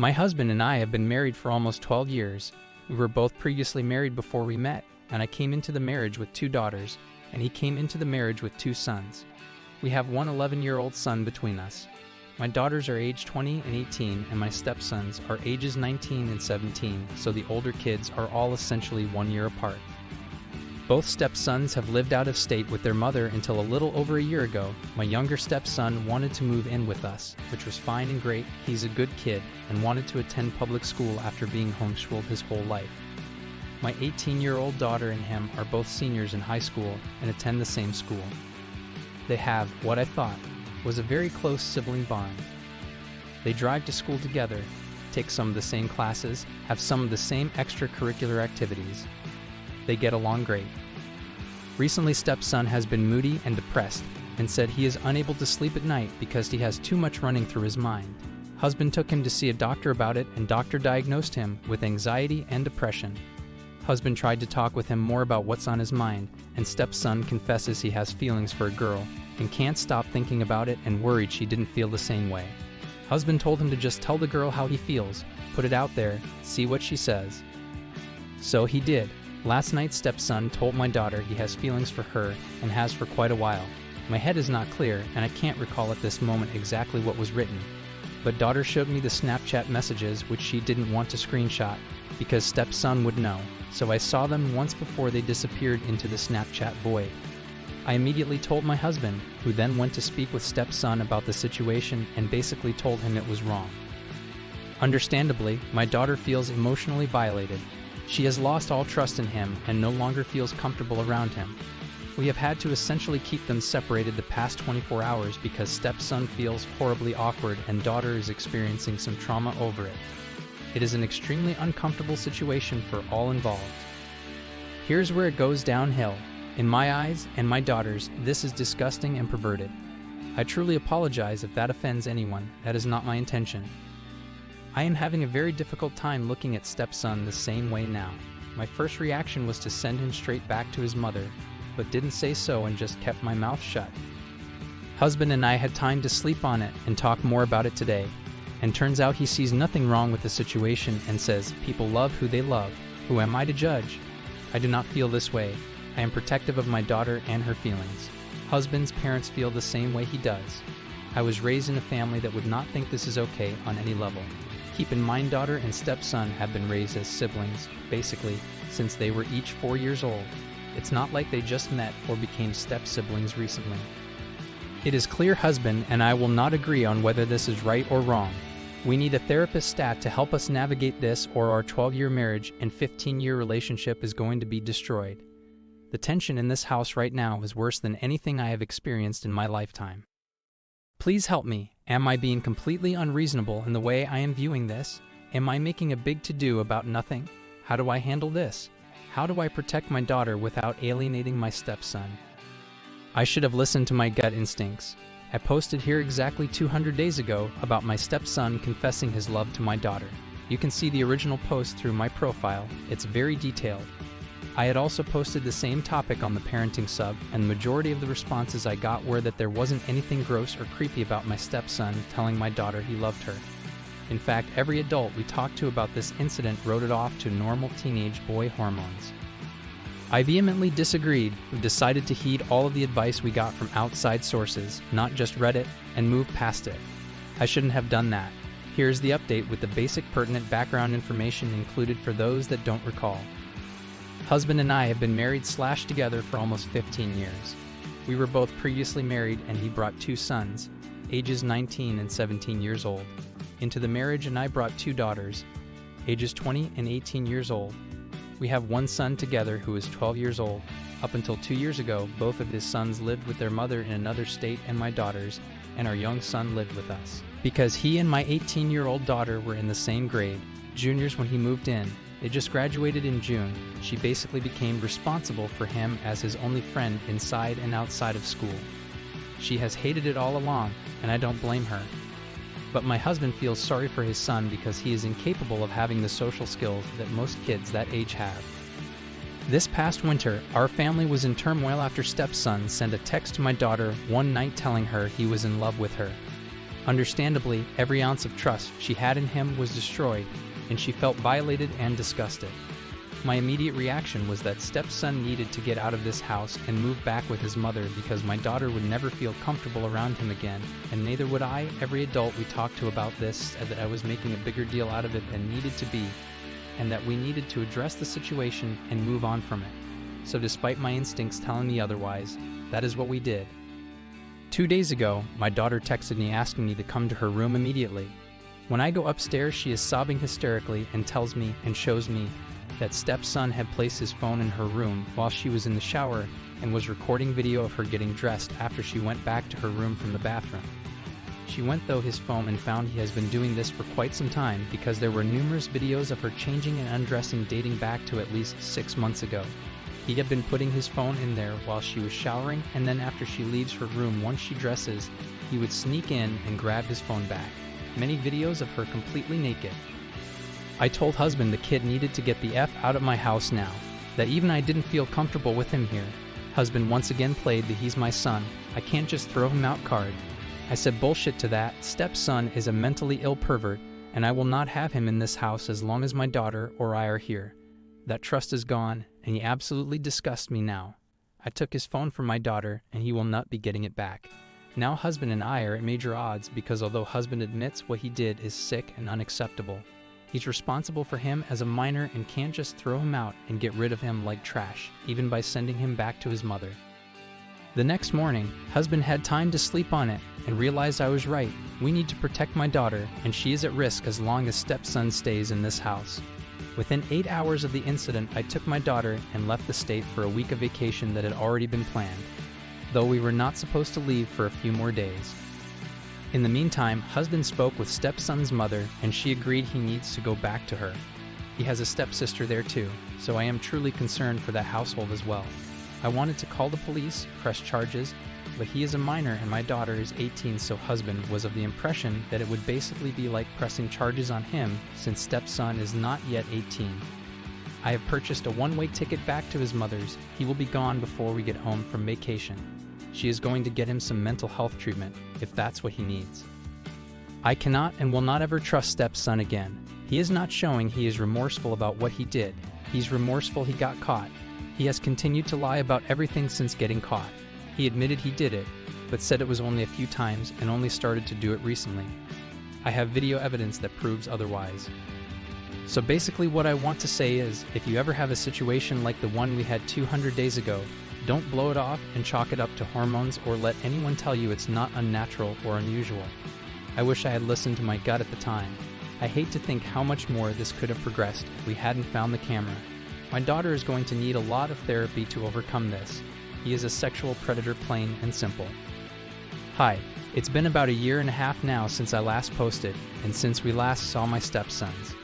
My husband and I have been married for almost 12 years. We were both previously married before we met, and I came into the marriage with 2 daughters, and he came into the marriage with 2 sons. We have one 11-year-old son between us. My daughters are age 20 and 18, and my stepsons are ages 19 and 17, so the older kids are all essentially 1 year apart. Both stepsons have lived out of state with their mother until a little over a year ago. My younger stepson wanted to move in with us, which was fine and great. He's a good kid and wanted to attend public school after being homeschooled his whole life. My 18-year-old daughter and him are both seniors in high school and attend the same school. They have, what I thought, was a very close sibling bond. They drive to school together, take some of the same classes, have some of the same extracurricular activities. They get along great. Recently, stepson has been moody and depressed and said he is unable to sleep at night because he has too much running through his mind. Husband took him to see a doctor about it, and doctor diagnosed him with anxiety and depression. Husband tried to talk with him more about what's on his mind, and stepson confesses he has feelings for a girl and can't stop thinking about it and worried she didn't feel the same way. Husband told him to just tell the girl how he feels, put it out there, see what she says. So he did. Last night, stepson told my daughter he has feelings for her and has for quite a while. My head is not clear, and I can't recall at this moment exactly what was written. But daughter showed me the Snapchat messages, which she didn't want to screenshot because stepson would know, so I saw them once before they disappeared into the Snapchat void. I immediately told my husband, who then went to speak with stepson about the situation and basically told him it was wrong. Understandably, my daughter feels emotionally violated. She has lost all trust in him and no longer feels comfortable around him. We have had to essentially keep them separated the past 24 hours because stepson feels horribly awkward and daughter is experiencing some trauma over it. It is an extremely uncomfortable situation for all involved. Here's where it goes downhill. In my eyes and my daughter's, this is disgusting and perverted. I truly apologize if that offends anyone. That is not my intention. I am having a very difficult time looking at stepson the same way now. My first reaction was to send him straight back to his mother, but didn't say so and just kept my mouth shut. Husband and I had time to sleep on it and talk more about it today, and turns out he sees nothing wrong with the situation and says, people love who they love. Who am I to judge? I do not feel this way. I am protective of my daughter and her feelings. Husband's parents feel the same way he does. I was raised in a family that would not think this is okay on any level. Keep in mind, daughter and stepson have been raised as siblings, basically, since they were each 4 years old. It's not like they just met or became step-siblings recently. It is clear husband and I will not agree on whether this is right or wrong. We need a therapist stat to help us navigate this, or our 12-year marriage and 15-year relationship is going to be destroyed. The tension in this house right now is worse than anything I have experienced in my lifetime. Please help me. Am I being completely unreasonable in the way I am viewing this? Am I making a big to-do about nothing? How do I handle this? How do I protect my daughter without alienating my stepson? I should have listened to my gut instincts. I posted here exactly 200 days ago about my stepson confessing his love to my daughter. You can see the original post through my profile. It's very detailed. I had also posted the same topic on the parenting sub, and the majority of the responses I got were that there wasn't anything gross or creepy about my stepson telling my daughter he loved her. In fact, every adult we talked to about this incident wrote it off to normal teenage boy hormones. I vehemently disagreed. We decided to heed all of the advice we got from outside sources, not just Reddit, and move past it. I shouldn't have done that. Here's the update with the basic pertinent background information included for those that don't recall. Husband and I have been married/together for almost 15 years. We were both previously married, and he brought 2 sons, ages 19 and 17 years old, into the marriage, and I brought 2 daughters, ages 20 and 18 years old. We have 1 son together who is 12 years old. Up until 2 years ago, both of his sons lived with their mother in another state and my daughters, and our young son lived with us. Because he and my 18-year-old daughter were in the same grade, juniors when he moved in, they just graduated in June. She basically became responsible for him as his only friend inside and outside of school. She has hated it all along, and I don't blame her. But my husband feels sorry for his son because he is incapable of having the social skills that most kids that age have. This past winter, our family was in turmoil after stepson sent a text to my daughter one night telling her he was in love with her. Understandably, every ounce of trust she had in him was destroyed, and she felt violated and disgusted. My immediate reaction was that stepson needed to get out of this house and move back with his mother because my daughter would never feel comfortable around him again, and neither would I. Every adult we talked to about this said that I was making a bigger deal out of it than needed to be, and that we needed to address the situation and move on from it. So despite my instincts telling me otherwise, that is what we did. 2 days ago, my daughter texted me asking me to come to her room immediately. When I go upstairs, she is sobbing hysterically and tells me and shows me that stepson had placed his phone in her room while she was in the shower and was recording video of her getting dressed after she went back to her room from the bathroom. She went through his phone and found he has been doing this for quite some time because there were numerous videos of her changing and undressing dating back to at least 6 months ago. He had been putting his phone in there while she was showering, and then after she leaves her room once she dresses, he would sneak in and grab his phone back. Many videos of her completely naked. I told husband the kid needed to get the F out of my house now, that even I didn't feel comfortable with him here. Husband once again played the "he's my son, I can't just throw him out" card. I said bullshit to that. Stepson is a mentally ill pervert, and I will not have him in this house as long as my daughter or I are here. That trust is gone, and he absolutely disgusts me now. I took his phone from my daughter, and he will not be getting it back. Now husband and I are at major odds because although husband admits what he did is sick and unacceptable, he's responsible for him as a minor and can't just throw him out and get rid of him like trash, even by sending him back to his mother. The next morning, husband had time to sleep on it and realized I was right. We need to protect my daughter, and she is at risk as long as stepson stays in this house. Within 8 hours of the incident, I took my daughter and left the state for a week of vacation that had already been planned, though we were not supposed to leave for a few more days. In the meantime, husband spoke with stepson's mother, and she agreed he needs to go back to her. He has a stepsister there too, so I am truly concerned for that household as well. I wanted to call the police, press charges, but he is a minor and my daughter is 18, so husband was of the impression that it would basically be like pressing charges on him since stepson is not yet 18. I have purchased a one-way ticket back to his mother's. He will be gone before we get home from vacation. She is going to get him some mental health treatment, if that's what he needs. I cannot and will not ever trust stepson again. He is not showing he is remorseful about what he did. He's remorseful he got caught. He has continued to lie about everything since getting caught. He admitted he did it, but said it was only a few times and only started to do it recently. I have video evidence that proves otherwise. So basically what I want to say is, if you ever have a situation like the one we had 200 days ago, don't blow it off and chalk it up to hormones or let anyone tell you it's not unnatural or unusual. I wish I had listened to my gut at the time. I hate to think how much more this could have progressed if we hadn't found the camera. My daughter is going to need a lot of therapy to overcome this. He is a sexual predator, plain and simple. Hi, it's been about 1.5 years now since I last posted, and since we last saw my stepsons.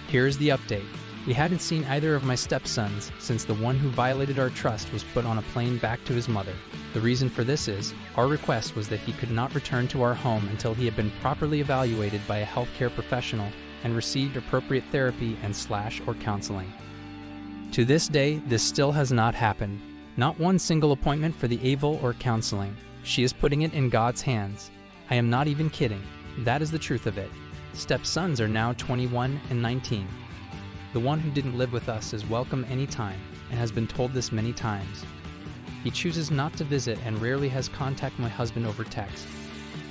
Here is the update. We hadn't seen either of my stepsons since the one who violated our trust was put on a plane back to his mother. The reason for this is, our request was that he could not return to our home until he had been properly evaluated by a healthcare professional and received appropriate therapy and or counseling. To this day, this still has not happened. Not one single appointment for the AVAL or counseling. She is putting it in God's hands. I am not even kidding. That is the truth of it. Stepsons are now 21 and 19. The one who didn't live with us is welcome anytime and has been told this many times. He chooses not to visit and rarely has contact my husband over text.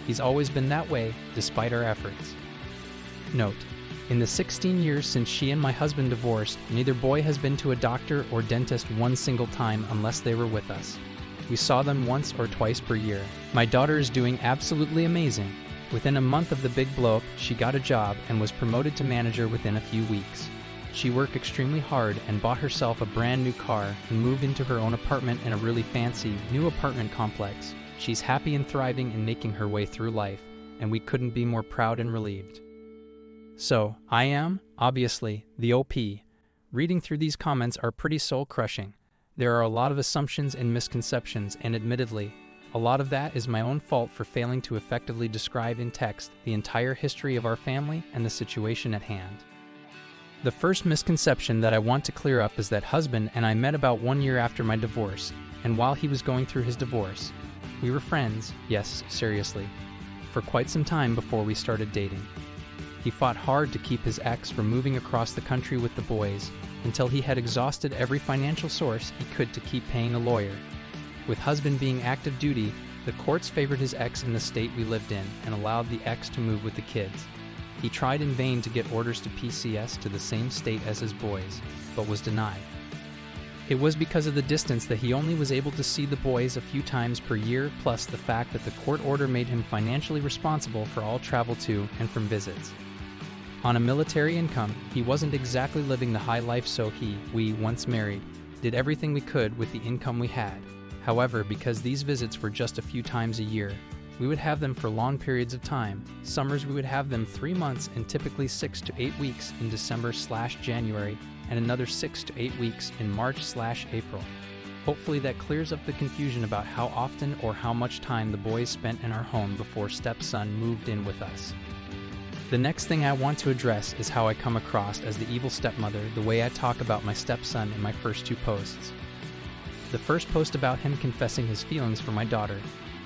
He's always been that way despite our efforts. Note: in the 16 years since she and my husband divorced, neither boy has been to a doctor or dentist one single time unless they were with us. We saw them once or twice per year. My daughter is doing absolutely amazing. Within a month of the big blow-up, she got a job and was promoted to manager within a few weeks. She worked extremely hard and bought herself a brand new car and moved into her own apartment in a really fancy, new apartment complex. She's happy and thriving and making her way through life, and we couldn't be more proud and relieved. So, I am, obviously, the OP. Reading through these comments are pretty soul-crushing. There are a lot of assumptions and misconceptions, and admittedly, a lot of that is my own fault for failing to effectively describe in text the entire history of our family and the situation at hand. The first misconception that I want to clear up is that husband and I met about 1 year after my divorce, and while he was going through his divorce. We were friends, yes, seriously. for quite some time before we started dating. He fought hard to keep his ex from moving across the country with the boys until he had exhausted every financial source he could to keep paying a lawyer. With husband being active duty, the courts favored his ex in the state we lived in and allowed the ex to move with the kids. He tried in vain to get orders to PCS to the same state as his boys, but was denied. It was because of the distance that he only was able to see the boys a few times per year, plus the fact that the court order made him financially responsible for all travel to and from visits. On a military income, he wasn't exactly living the high life, so we, once married, did everything we could with the income we had. However, because these visits were just a few times a year, we would have them for long periods of time. Summers we would have them 3 months and typically 6 to 8 weeks in December/January and another 6 to 8 weeks in March/April. Hopefully that clears up the confusion about how often or how much time the boys spent in our home before stepson moved in with us. The next thing I want to address is how I come across as the evil stepmother the way I talk about my stepson in my first 2 posts. The first post about him confessing his feelings for my daughter.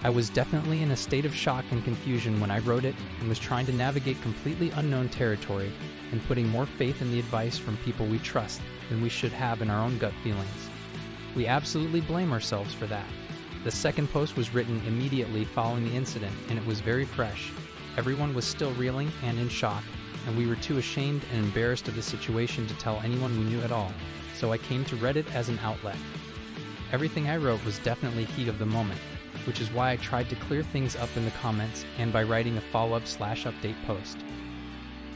I was definitely in a state of shock and confusion when I wrote it and was trying to navigate completely unknown territory and putting more faith in the advice from people we trust than we should have in our own gut feelings. We absolutely blame ourselves for that. The second post was written immediately following the incident and it was very fresh. Everyone was still reeling and in shock, and we were too ashamed and embarrassed of the situation to tell anyone we knew at all, so I came to Reddit as an outlet. Everything I wrote was definitely heat of the moment, which is why I tried to clear things up in the comments and by writing a follow-up/update post.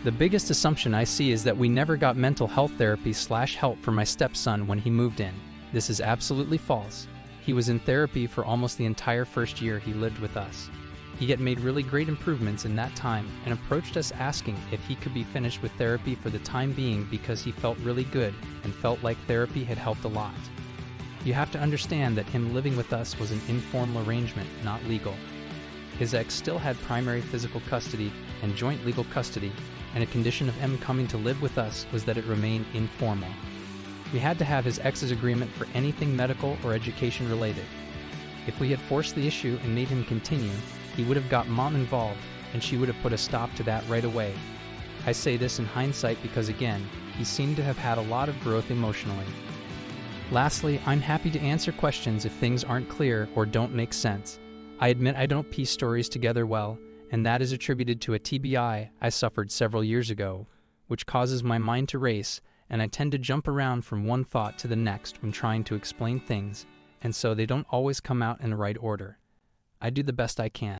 The biggest assumption I see is that we never got mental health therapy/help for my stepson when he moved in. This is absolutely false. He was in therapy for almost the entire first year he lived with us. He had made really great improvements in that time and approached us asking if he could be finished with therapy for the time being because he felt really good and felt like therapy had helped a lot. You have to understand that him living with us was an informal arrangement, not legal. His ex still had primary physical custody and joint legal custody, and a condition of him coming to live with us was that it remained informal. We had to have his ex's agreement for anything medical or education related. If we had forced the issue and made him continue, he would have got mom involved and she would have put a stop to that right away. I say this in hindsight because again, he seemed to have had a lot of growth emotionally. Lastly, I'm happy to answer questions if things aren't clear or don't make sense. I admit I don't piece stories together well, and that is attributed to a TBI I suffered several years ago, which causes my mind to race, and I tend to jump around from one thought to the next when trying to explain things, and so they don't always come out in the right order. I do the best I can.